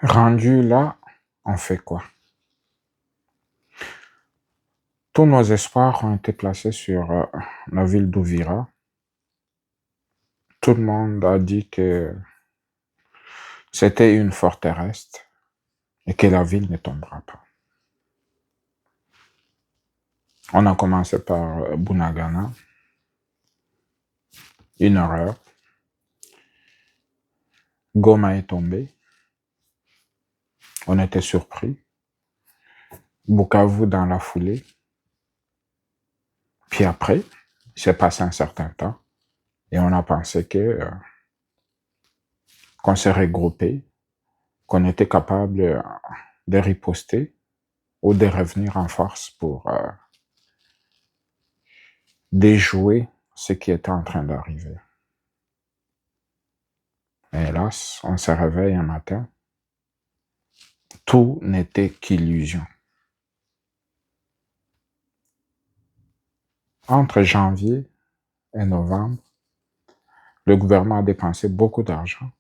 Rendu là, on fait quoi? Tous nos espoirs ont été placés sur la ville d'Ouvira. Tout le monde a dit que c'était une forteresse et que la ville ne tombera pas. On a commencé par Bunagana, une erreur. Goma est tombé. On était surpris. Bukavu dans la foulée. Puis après, il s'est passé un certain temps et on a pensé qu'on s'est regroupé, qu'on était capable de riposter ou de revenir en force pour déjouer ce qui était en train d'arriver. Et hélas, on se réveille un matin, tout n'était qu'illusion. Entre janvier et novembre, le gouvernement a dépensé beaucoup d'argent,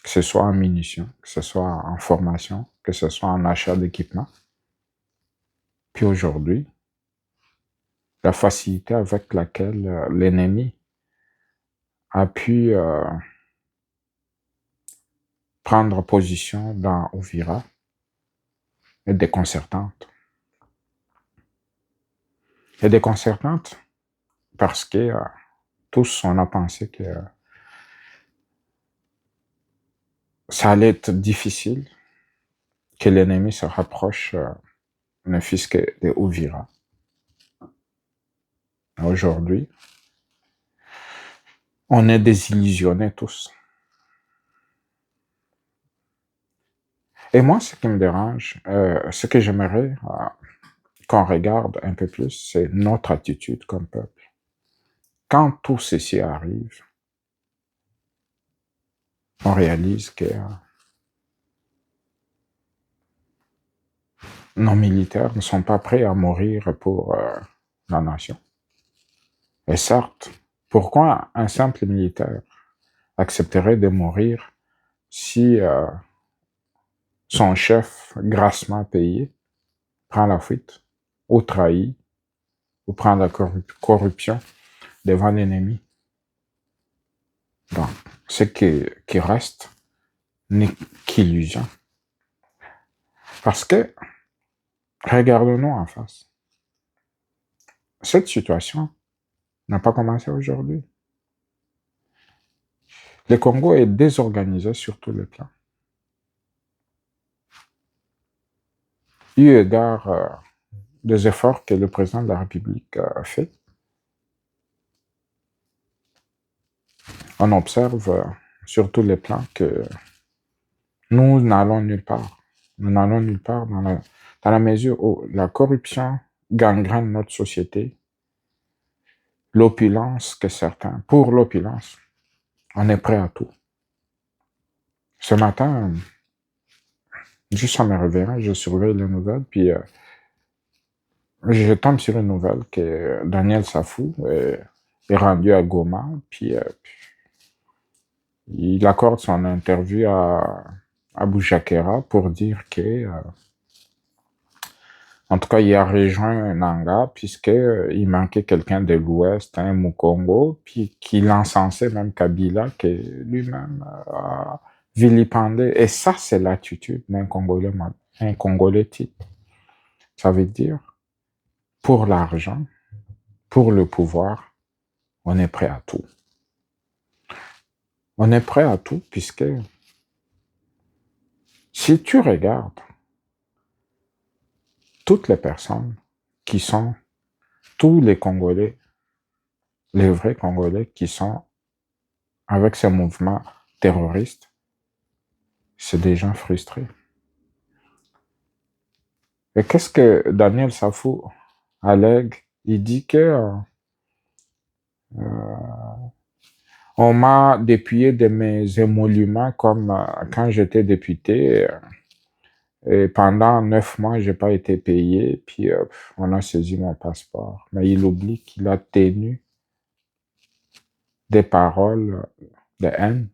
que ce soit en munitions, que ce soit en formation, que ce soit en achat d'équipements. Puis aujourd'hui, la facilité avec laquelle l'ennemi a pu prendre position dans Uvira est déconcertante. Et déconcertante parce que tous, on a pensé que ça allait être difficile, que l'ennemi se rapproche, ne fût-ce que de Uvira. Aujourd'hui, on est désillusionnés tous. Et moi, ce qui me dérange, ce que j'aimerais qu'on regarde un peu plus, c'est notre attitude comme peuple. Quand tout ceci arrive, on réalise que nos militaires ne sont pas prêts à mourir pour la nation. Et certes, pourquoi un simple militaire accepterait de mourir si son chef, grassement payé, prend la fuite, ou trahit, ou prend la corruption devant l'ennemi? Donc, ce qui reste n'est qu'illusion. Parce que, regardons-nous en face. Cette situation n'a pas commencé aujourd'hui. Le Congo est désorganisé sur tous les plans. Eu égard des efforts que le président de la République a fait, on observe sur tous les plans que nous n'allons nulle part. Nous n'allons nulle part dans la mesure où la corruption gangrène notre société, l'opulence que certains, pour l'opulence, on est prêt à tout. Ce matin, juste en me réveillant, je surveille les nouvelles, puis je tombe sur une nouvelle que Daniel Safou est rendu à Goma, puis il accorde son interview à Boujakera pour dire que, en tout cas, il a rejoint Nanga puisqu'il manquait quelqu'un de l'Ouest, un Mukongo, puis qu'il encensait même Kabila, que lui-même a vilipendé. Et ça, c'est l'attitude d'un Congolais, un Congolais type. Ça veut dire, pour l'argent, pour le pouvoir, on est prêt à tout. On est prêt à tout puisque si tu regardes toutes les personnes qui sont, tous les Congolais, les vrais Congolais qui sont avec ces mouvements terroristes, c'est des gens frustrés. Et qu'est-ce que Daniel Safou allègue? Il dit que on m'a dépouillé de mes émoluments comme quand j'étais député. Et pendant 9 mois, j'ai pas été payé, puis on a saisi mon passeport. Mais il oublie qu'il a tenu des paroles de haine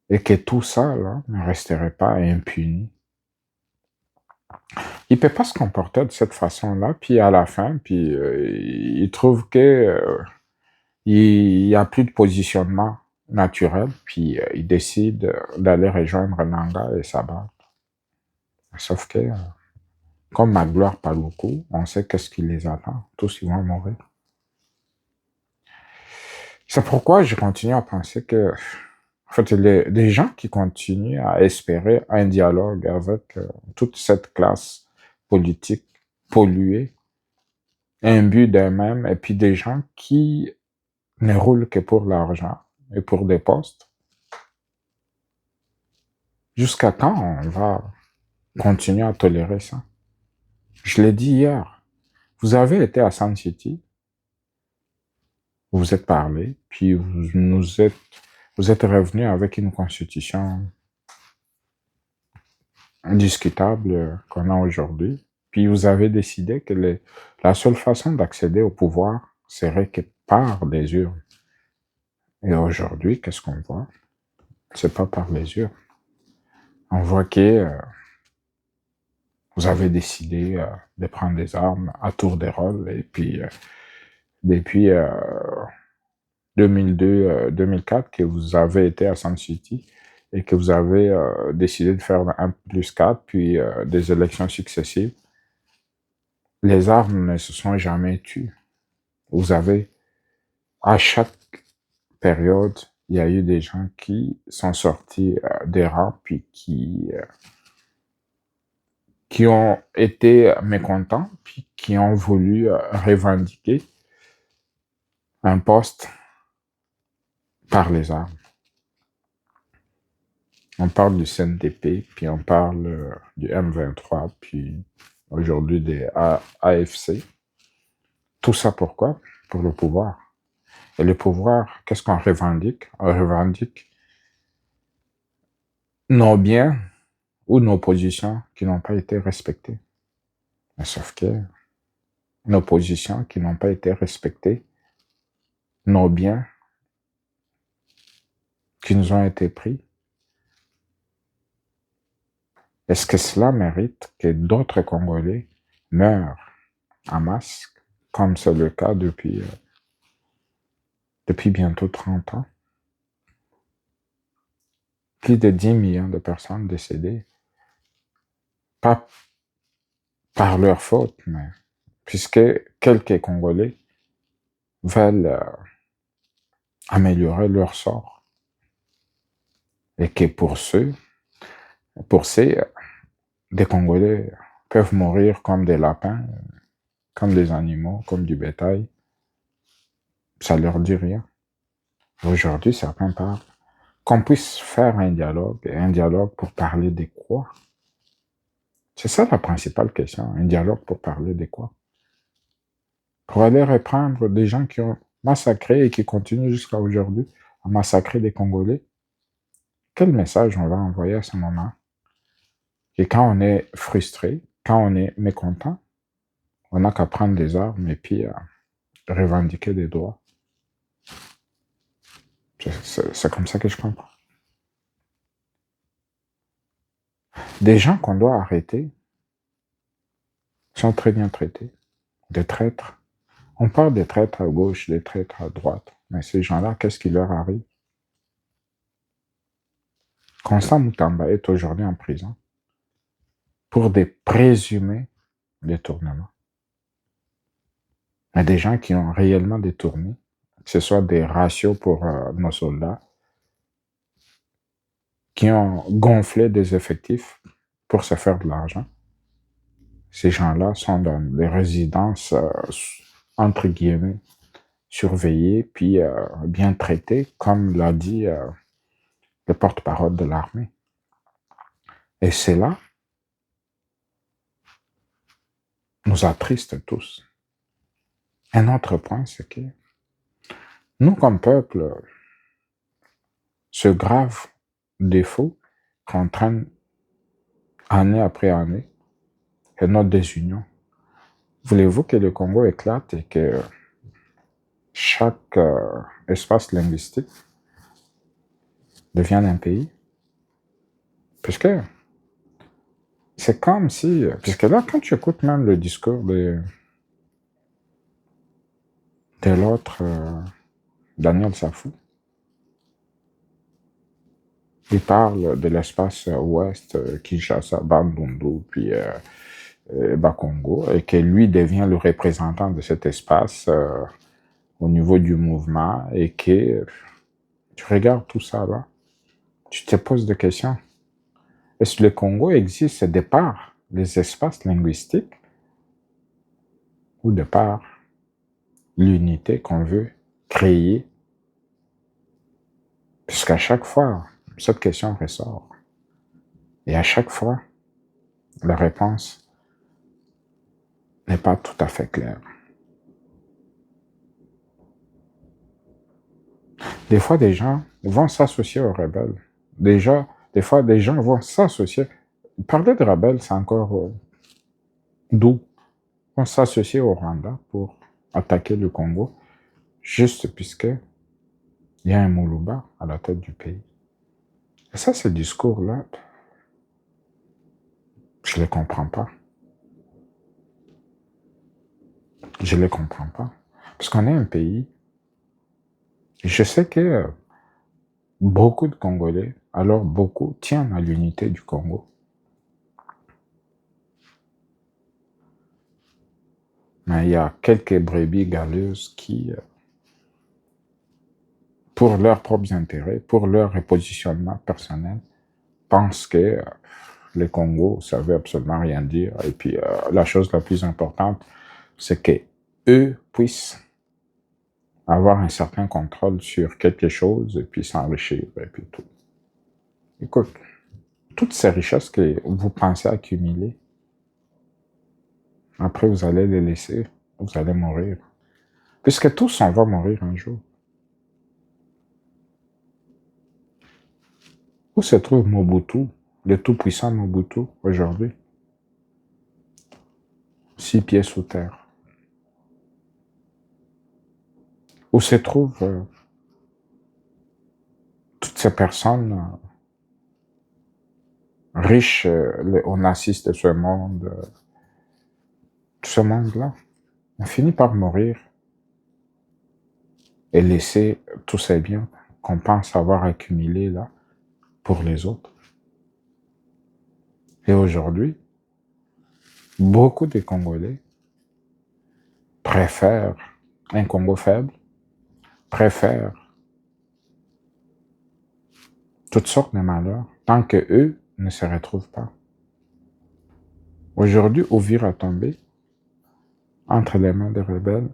et que tout ça là, ne resterait pas impuni. Il ne peut pas se comporter de cette façon-là, puis à la fin, puis il trouve que il n'y a plus de positionnement naturel, puis il décide d'aller rejoindre Nanga et Sabat. Sauf que, comme Magloire parle beaucoup, on sait qu'est-ce qui les attend. Tous ils vont mourir. C'est pourquoi je continue à penser que, en fait, les gens qui continuent à espérer un dialogue avec toute cette classe politique polluée, imbue d'eux-mêmes, et puis des gens qui ne roulent que pour l'argent et pour des postes, jusqu'à quand on va continuer à tolérer ça? Je l'ai dit hier, vous avez été à Sun City, vous vous êtes parlé, puis vous êtes revenu avec une constitution discutable qu'on a aujourd'hui, puis vous avez décidé que la seule façon d'accéder au pouvoir serait que par des urnes. Et aujourd'hui, qu'est-ce qu'on voit? C'est pas par les urnes. On voit que vous avez décidé de prendre des armes à tour de rôle, et puis depuis 2002-2004 que vous avez été à Sun City et que vous avez décidé de faire 1+4, puis des élections successives, les armes ne se sont jamais tues. Vous avez, à chaque période, il y a eu des gens qui sont sortis des rangs, puis qui ont été mécontents, puis qui ont voulu revendiquer un poste par les armes. On parle du CNDP, puis on parle du M23, puis aujourd'hui des AFC. Tout ça pourquoi? Pour le pouvoir. Et le pouvoir, qu'est-ce qu'on revendique? On revendique nos biens ou nos positions qui n'ont pas été respectées. Mais sauf que nos positions qui n'ont pas été respectées, nos biens qui nous ont été pris, est-ce que cela mérite que d'autres Congolais meurent en masse, comme c'est le cas depuis bientôt 30 ans? Plus de 10 millions de personnes décédées, pas par leur faute, mais puisque quelques Congolais veulent améliorer leur sort. Et que pour ces, des Congolais peuvent mourir comme des lapins, comme des animaux, comme du bétail. Ça leur dit rien. Aujourd'hui, certains parlent. Qu'on puisse faire un dialogue, et un dialogue pour parler de quoi? C'est ça la principale question. Un dialogue pour parler de quoi? Pour aller reprendre des gens qui ont massacré et qui continuent jusqu'à aujourd'hui à massacrer des Congolais. Quel message on va envoyer à ce moment? Et quand on est frustré, quand on est mécontent, on n'a qu'à prendre des armes et puis revendiquer des droits. C'est comme ça que je comprends. Des gens qu'on doit arrêter sont très bien traités. Des traîtres. On parle des traîtres à gauche, des traîtres à droite. Mais ces gens-là, qu'est-ce qui leur arrive? Constant Mutamba est aujourd'hui en prison pour des présumés détournements. Mais des gens qui ont réellement détourné, que ce soit des ratios pour nos soldats, qui ont gonflé des effectifs pour se faire de l'argent. Ces gens-là sont dans des résidences, entre guillemets, surveillées, puis bien traitées, comme l'a dit le porte-parole de l'armée. Et cela nous attriste tous. Un autre point, c'est que nous, comme peuple, ce grave défaut qu'on traîne année après année est notre désunion. Voulez-vous que le Congo éclate et que chaque espace linguistique devienne un pays? Puisque c'est comme si... Puisque là, quand tu écoutes même le discours de l'autre, Daniel Safou, il parle de l'espace ouest, Kinshasa, Bandundu, puis Bakongo, et que lui devient le représentant de cet espace au niveau du mouvement, et que tu regardes tout ça là, tu te poses des questions. Est-ce que le Congo existe de par les espaces linguistiques ou de par l'unité qu'on veut créer? Puisqu'à chaque fois, cette question ressort. Et à chaque fois, la réponse n'est pas tout à fait claire. Des fois, des gens vont s'associer aux rebelles. Déjà, des fois, des gens vont s'associer. Parler de rebelles, c'est encore doux. Vont s'associer au Rwanda pour attaquer le Congo, juste puisque il y a un Moulouba à la tête du pays. Et ça, ce discours-là, je ne le comprends pas. Je ne le comprends pas. Parce qu'on est un pays, je sais que beaucoup de Congolais, alors beaucoup, tiennent à l'unité du Congo. Mais il y a quelques brebis galeuses qui, pour leurs propres intérêts, pour leur repositionnement personnel, pensent que le Congo, ça veut absolument rien dire. Et puis, la chose la plus importante, c'est que eux puissent avoir un certain contrôle sur quelque chose et puis s'enrichir et puis tout. Écoute, toutes ces richesses que vous pensez accumuler, après vous allez les laisser, vous allez mourir. Puisque tous on va mourir un jour. Où se trouve Mobutu, le tout-puissant Mobutu, aujourd'hui? 6 pieds sous terre. Où se trouvent toutes ces personnes riches, on assiste de ce monde, ce monde-là? On finit par mourir et laisser tous ces biens qu'on pense avoir accumulés là pour les autres. Et aujourd'hui, beaucoup de Congolais préfèrent un Congo faible, préfèrent toutes sortes de malheurs tant que eux ne se retrouvent pas. Aujourd'hui, Uvira a tombé entre les mains des rebelles,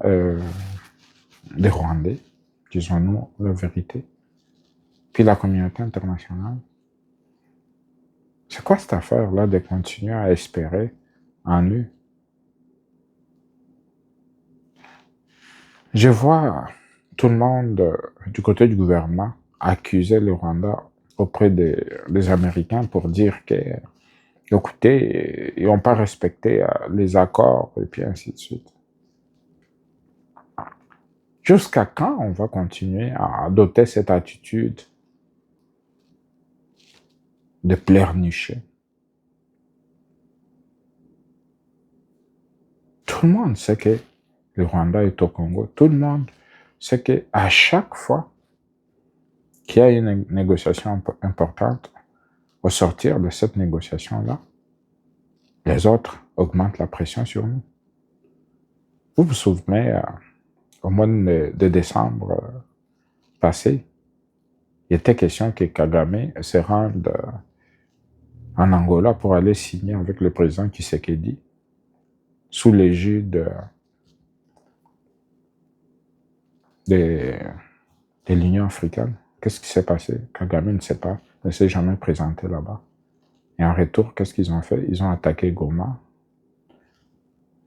des Rwandais, disons-nous la vérité, puis la communauté internationale. C'est quoi cette affaire-là de continuer à espérer en eux? Je vois tout le monde du côté du gouvernement accuser le Rwanda auprès des Américains pour dire que, écoutez, ils n'ont pas respecté les accords et puis ainsi de suite. Jusqu'à quand on va continuer à adopter cette attitude de pleurnicher? Tout le monde sait que le Rwanda est au Congo. Tout le monde sait qu'à chaque fois qu'il y a une négociation importante, au sortir de cette négociation-là, les autres augmentent la pression sur nous. Vous vous souvenez, au mois de décembre passé, il était question que Kagame se rende en Angola pour aller signer avec le président Tshisekedi sous l'égide de l'Union africaine. Qu'est-ce qui s'est passé? Kagame ne s'est jamais présenté là-bas. Et en retour, qu'est-ce qu'ils ont fait? Ils ont attaqué Goma,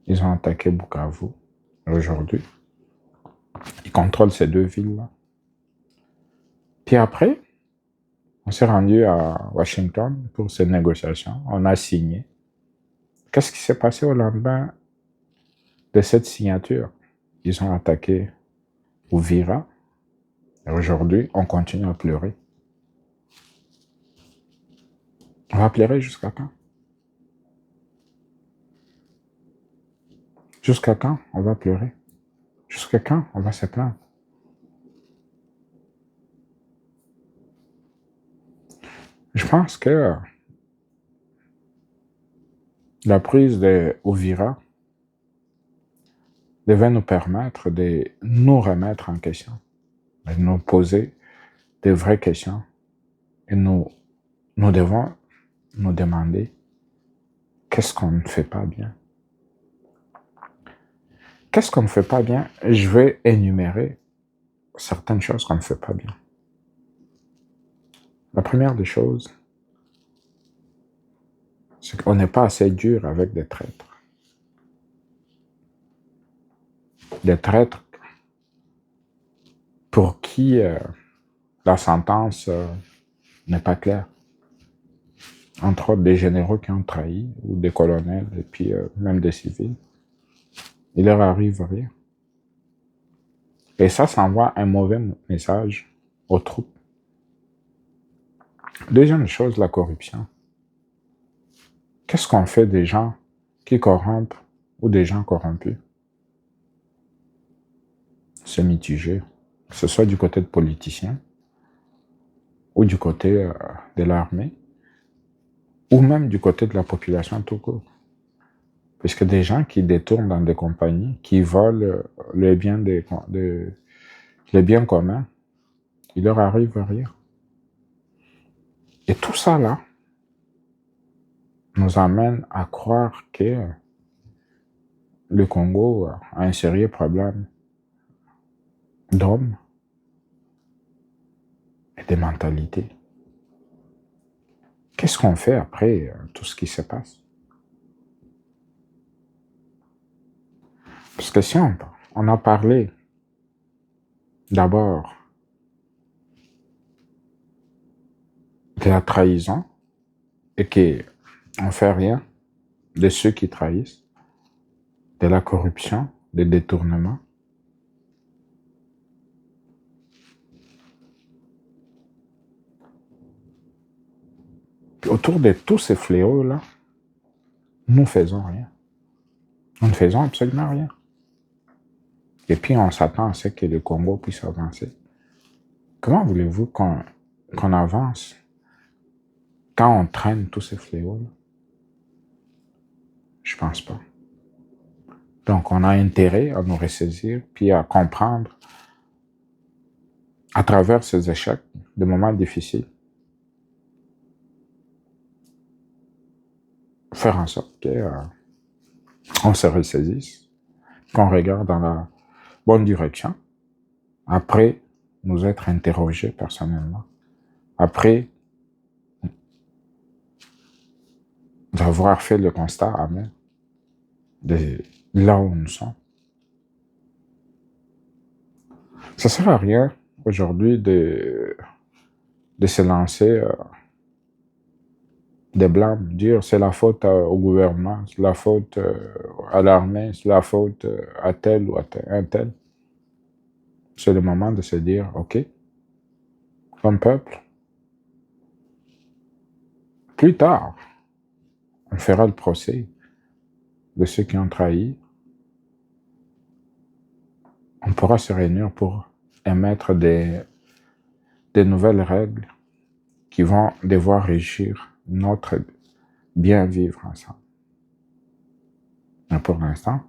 ils ont attaqué Bukavu. Aujourd'hui, ils contrôlent ces deux villes-là. Puis après, on s'est rendu à Washington pour ces négociations. On a signé. Qu'est-ce qui s'est passé au lendemain de cette signature? Ils ont attaqué Uvira. Et aujourd'hui, on continue à pleurer. On va pleurer jusqu'à quand? Jusqu'à quand on va pleurer? Jusqu'à quand on va se plaindre? Je pense que la prise de Ouvira devait nous permettre de nous remettre en question, de nous poser de vraies questions. Et nous devons nous demander qu'est-ce qu'on ne fait pas bien. Qu'est-ce qu'on ne fait pas bien? Je vais énumérer certaines choses qu'on ne fait pas bien. La première des choses, c'est qu'on n'est pas assez dur avec des traîtres. Des traîtres pour qui la sentence n'est pas claire. Entre autres, des généraux qui ont trahi, ou des colonels, et puis même des civils. Il leur arrive rien. Et ça envoie un mauvais message aux troupes. Deuxième chose, la corruption. Qu'est-ce qu'on fait des gens qui corrompent ou des gens corrompus? C'est mitigé, que ce soit du côté de politiciens ou du côté de l'armée ou même du côté de la population tout court. Puisque des gens qui détournent dans des compagnies, qui volent les biens, les biens communs, il leur arrive rien. Et tout ça là nous amène à croire que le Congo a un sérieux problème d'hommes et de mentalité. Qu'est-ce qu'on fait après tout ce qui se passe? Parce que si on a parlé d'abord de la trahison et qu'on ne fait rien de ceux qui trahissent, de la corruption, des détournements, autour de tous ces fléaux-là, nous ne faisons rien. Nous ne faisons absolument rien. Et puis on s'attend à ce que le Congo puisse avancer. Comment voulez-vous qu'on avance quand on traîne tous ces fléaux-là? Je pense pas. Donc on a intérêt à nous ressaisir, puis à comprendre à travers ces échecs, des moments difficiles, faire en sorte qu'on se ressaisisse, qu'on regarde dans la bonne direction, après nous être interrogés personnellement, après d'avoir fait le constat amer de là où nous sommes. Ça ne sert à rien aujourd'hui de se lancer des blâmes, dire c'est la faute au gouvernement, c'est la faute à l'armée, c'est la faute à tel ou à un tel. C'est le moment de se dire, ok, comme peuple, plus tard, on fera le procès de ceux qui ont trahi. On pourra se réunir pour émettre des nouvelles règles qui vont devoir régir notre bien vivre ensemble. Mais pour l'instant,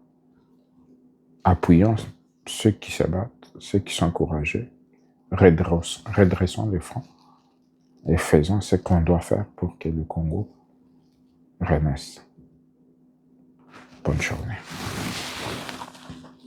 appuyons ceux qui se battent, ceux qui sont courageux, redressons les fronts et faisons ce qu'on doit faire pour que le Congo renaisse. Bonne journée.